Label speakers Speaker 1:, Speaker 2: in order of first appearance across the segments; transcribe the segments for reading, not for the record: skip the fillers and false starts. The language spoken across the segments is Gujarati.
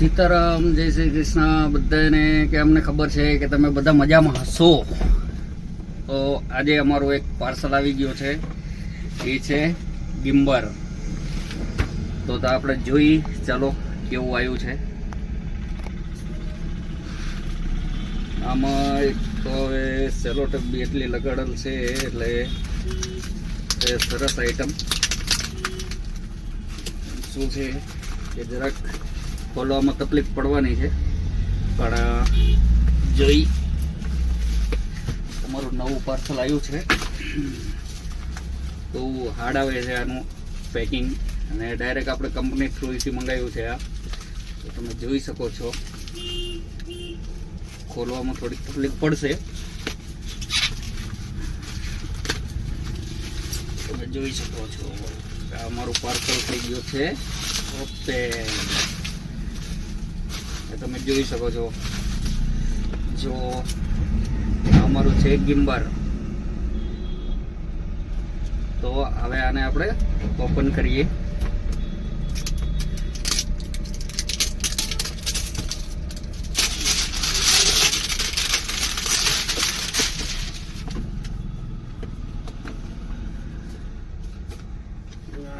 Speaker 1: સીતારામ, જય શ્રી કૃષ્ણ બધાને. કે અમને ખબર છે કે તમે બધા મજામાં હશો. તો આજે અમારું એક પાર્સલ આવી ગયો છે, એ છે ગિમ્બર. તો આપણે જોઈ, ચાલો કેવું આવ્યું છે. આમાં એક તો હવે સેલોટેપ બી એટલી લગાડેલ છે, એટલે એ સરસ આઈટમ શું છે કે જરાક ખોલવામાં તકલીફ પડવાની છે, પણ જોઈ તમારું નવું પાર્સલ આવ્યું છે. તો હાર્ડ આવે છે આનું પેકિંગ, અને ડાયરેક્ટ આપણે કંપની થ્રુથી મંગાવ્યું છે આ. તો તમે જોઈ શકો છો, ખોલવામાં થોડીક તકલીફ પડશે. તમે જોઈ શકો છો આ અમારું પાર્સલ થઈ ગયું છે ઓપન. તમે જોઈ શકો છો, જો અમારું છે ગિમ્બર. તો હવે આને આપણે ઓપન કરીએ.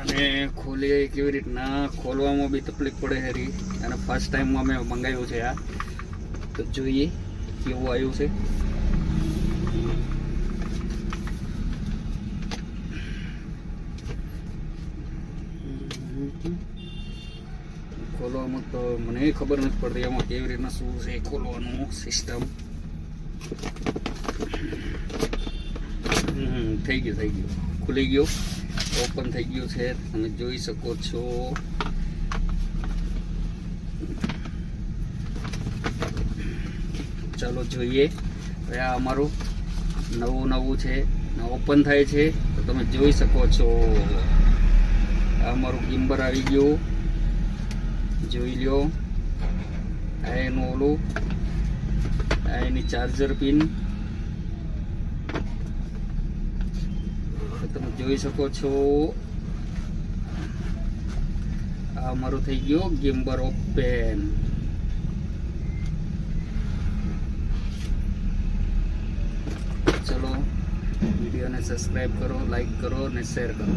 Speaker 1: અને ખોલીએ કેવી રીતના, ખોલવામાં બી તકલીફ પડે છે. અને ફર્સ્ટ ટાઈમમાં મેં મંગાવ્યું છે આ. તો જોઈએ કેવું આવ્યું છે. ખોલવામાં તો મને ખબર નથી પડતી એમાં કેવી રીતના શું છે ખોલવાનું સિસ્ટમ. થઈ ગયું ખુલી ગયું, ઓપન થઈ ગયું છે. તમે જોઈ શકો છો. ચાલો જોઈએ. હવે આ અમારું નવું છે, ઓપન થાય છે. તો તમે જોઈ શકો છો, આ અમારું ગિમ્બર આવી ગયું. જોઈ લ્યો, આ એનું ઓલું, આ એની ચાર્જર પિન. તમે જોઈ શકો છો, આ અમારું થઈ ગયું ગિમ્બર ઓપન. ચલો, વિડીયોને સબસ્ક્રાઈબ કરો, લાઈક કરો અને શેર કરો.